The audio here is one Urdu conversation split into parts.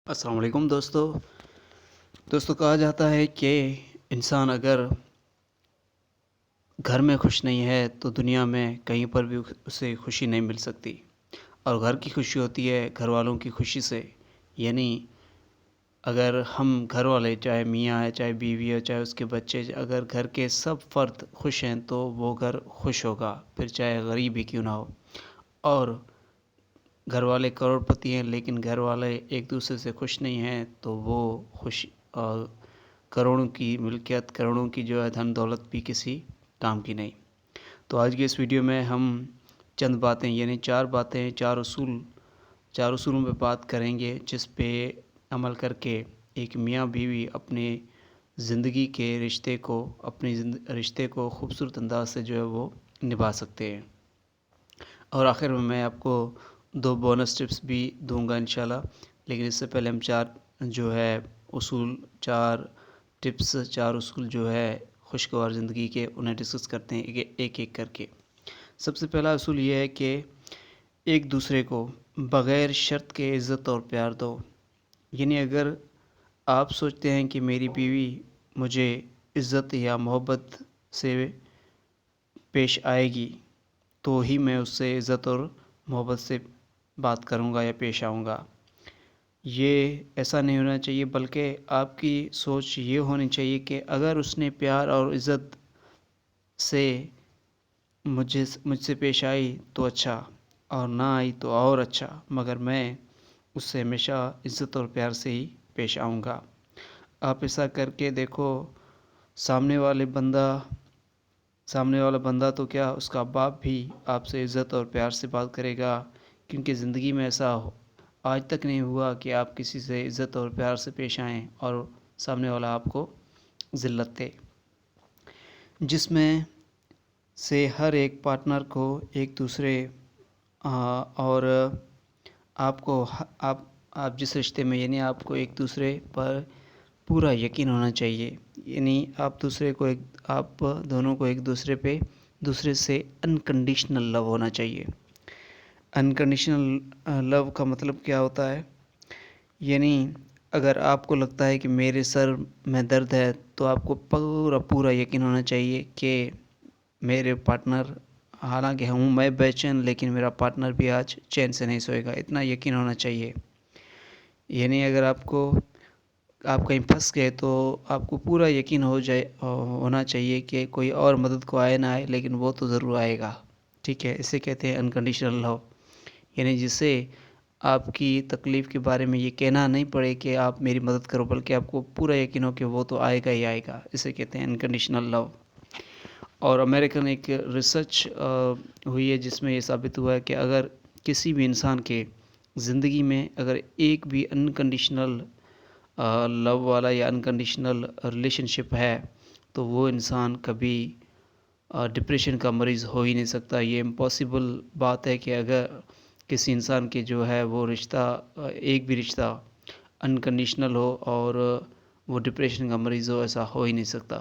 السلام علیکم دوستو کہا جاتا ہے کہ انسان اگر گھر میں خوش نہیں ہے تو دنیا میں کہیں پر بھی اسے خوشی نہیں مل سکتی، اور گھر کی خوشی ہوتی ہے گھر والوں کی خوشی سے۔ یعنی اگر ہم گھر والے، چاہے میاں ہے، چاہے بیوی ہے، چاہے اس کے بچے، اگر گھر کے سب فرد خوش ہیں تو وہ گھر خوش ہوگا، پھر چاہے غریب ہی کیوں نہ ہو۔ اور گھر والے کروڑ پتی ہیں لیکن گھر والے ایک دوسرے سے خوش نہیں ہیں تو وہ کروڑوں کی ملکیت، کروڑوں کی جو ہے دھن دولت بھی کسی کام کی نہیں۔ تو آج کی اس ویڈیو میں ہم چند باتیں، یعنی چار اصولوں پہ بات کریں گے، جس پہ عمل کر کے ایک میاں بیوی اپنے زندگی کے رشتے کو خوبصورت انداز سے جو ہے وہ نبھا سکتے ہیں۔ اور آخر میں آپ کو 2 بونس ٹپس بھی دوں گا انشاءاللہ، لیکن اس سے پہلے ہم چار اصول جو ہے خوشگوار زندگی کے، انہیں ڈسکس کرتے ہیں ایک ایک کر کے۔ سب سے پہلا اصول یہ ہے کہ ایک دوسرے کو بغیر شرط کے عزت اور پیار دو۔ یعنی اگر آپ سوچتے ہیں کہ میری بیوی مجھے عزت یا محبت سے پیش آئے گی تو ہی میں اس سے عزت اور محبت سے بات کروں گا یا پیش آؤں گا، یہ ایسا نہیں ہونا چاہیے، بلکہ آپ کی سوچ یہ ہونی چاہیے کہ اگر اس نے پیار اور عزت سے مجھ سے پیش آئی تو اچھا، اور نہ آئی تو اور اچھا، مگر میں اس سے ہمیشہ عزت اور پیار سے ہی پیش آؤں گا۔ آپ ایسا کر کے دیکھو، سامنے والا بندہ تو کیا، اس کا باپ بھی آپ سے عزت اور پیار سے بات کرے گا، کیونکہ زندگی میں ایسا آج تک نہیں ہوا کہ آپ کسی سے عزت اور پیار سے پیش آئیں اور سامنے والا آپ کو ذلت دے۔ جس میں سے ہر ایک پارٹنر کو ایک دوسرے اور آپ جس رشتے میں، یعنی آپ کو ایک دوسرے پر پورا یقین ہونا چاہیے۔ یعنی آپ دونوں کو ایک دوسرے سے انکنڈیشنل لو ہونا چاہیے۔ انکنڈیشنل لو کا مطلب کیا ہوتا ہے؟ یعنی اگر آپ کو لگتا ہے کہ میرے سر میں درد ہے تو آپ کو پورا یقین ہونا چاہیے کہ میرے پارٹنر، حالانکہ میں بے چین، لیکن میرا پارٹنر بھی آج چین سے نہیں سوئے گا، اتنا یقین ہونا چاہیے۔ یعنی اگر آپ کہیں پھنس گئے تو آپ کو پورا یقین ہونا چاہیے کہ کوئی اور مدد کو آئے نہ آئے لیکن وہ تو ضرور آئے گا، ٹھیک ہے؟ اسے کہتے ہیں انکنڈیشنل لو۔ یعنی جسے آپ کی تکلیف کے بارے میں یہ کہنا نہیں پڑے کہ آپ میری مدد کرو، بلکہ آپ کو پورا یقین ہو کہ وہ تو آئے گا ہی آئے گا، اسے کہتے ہیں انکنڈیشنل لو۔ اور امریکن ایک ریسرچ ہوئی ہے جس میں یہ ثابت ہوا ہے کہ اگر کسی بھی انسان کے زندگی میں اگر ایک بھی انکنڈیشنل لو والا یا انکنڈیشنل ریلیشن شپ ہے تو وہ انسان کبھی ڈپریشن کا مریض ہو ہی نہیں سکتا۔ یہ امپاسبل بات ہے کہ اگر کسی انسان کے جو ہے وہ ایک بھی رشتہ انکنڈیشنل ہو اور وہ ڈپریشن کا مریض ہو، ایسا ہو ہی نہیں سکتا۔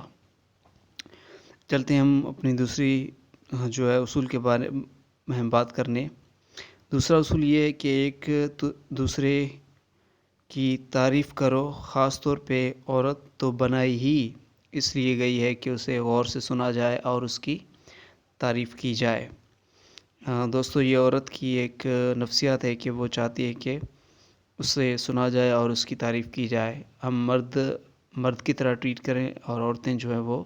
چلتے ہیں ہم اپنی دوسری جو ہے اصول کے بارے میں بات کرنے۔ دوسرا اصول یہ ہے کہ ایک دوسرے کی تعریف کرو، خاص طور پہ عورت تو بنائی ہی اس لیے گئی ہے کہ اسے غور سے سنا جائے اور اس کی تعریف کی جائے۔ دوستو، یہ عورت کی ایک نفسیات ہے کہ وہ چاہتی ہے کہ اسے سنا جائے اور اس کی تعریف کی جائے۔ ہم مرد کی طرح ٹریٹ کریں اور عورتیں جو ہے وہ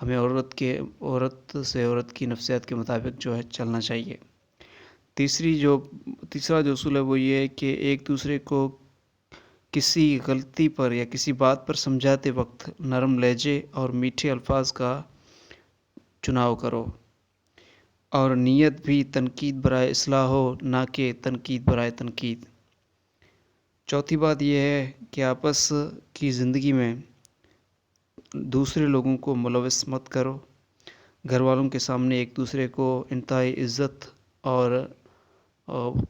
ہمیں عورت کی نفسیات کے مطابق جو ہے چلنا چاہیے۔ تیسرا جو اصول ہے وہ یہ ہے کہ ایک دوسرے کو کسی غلطی پر یا کسی بات پر سمجھاتے وقت نرم لہجے اور میٹھے الفاظ کا چناؤ کرو، اور نیت بھی تنقید برائے اصلاح ہو، نہ کہ تنقید برائے تنقید۔ چوتھی بات یہ ہے کہ آپس کی زندگی میں دوسرے لوگوں کو ملوث مت کرو۔ گھر والوں کے سامنے ایک دوسرے کو انتہائی عزت اور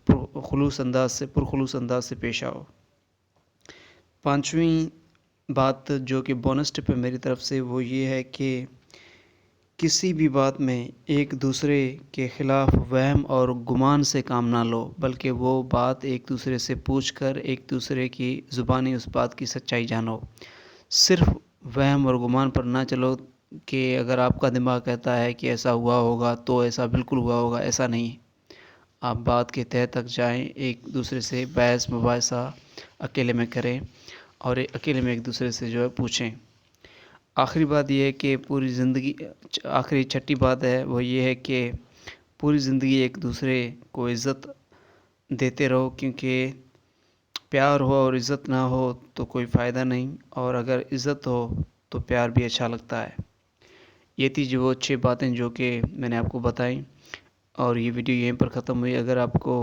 پرخلوص انداز سے پیش آؤ۔ پانچویں بات جو کہ بونس ٹپ ہے میری طرف سے، وہ یہ ہے کہ کسی بھی بات میں ایک دوسرے کے خلاف وہم اور گمان سے کام نہ لو، بلکہ وہ بات ایک دوسرے سے پوچھ کر ایک دوسرے کی زبانی اس بات کی سچائی جانو۔ صرف وہم اور گمان پر نہ چلو کہ اگر آپ کا دماغ کہتا ہے کہ ایسا ہوا ہوگا تو ایسا بالکل ہوا ہوگا، ایسا نہیں۔ آپ بات کے تہہ تک جائیں، ایک دوسرے سے بحث مباحثہ اکیلے میں کریں اور اکیلے میں ایک دوسرے سے جو ہے پوچھیں۔ آخری بات یہ ہے کہ پوری زندگی، آخری چھٹی بات ہے وہ یہ ہے کہ پوری زندگی ایک دوسرے کو عزت دیتے رہو، کیونکہ پیار ہو اور عزت نہ ہو تو کوئی فائدہ نہیں، اور اگر عزت ہو تو پیار بھی اچھا لگتا ہے۔ یہ تھی جو وہ 6 باتیں جو کہ میں نے آپ کو بتائیں، اور یہ ویڈیو یہیں پر ختم ہوئی۔ اگر آپ کو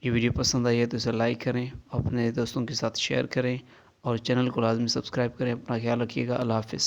یہ ویڈیو پسند آئی ہے تو اسے لائک کریں، اپنے دوستوں کے ساتھ شیئر کریں، اور چینل کو لازمی سبسکرائب کریں۔ اپنا خیال رکھیے گا۔ اللہ حافظ۔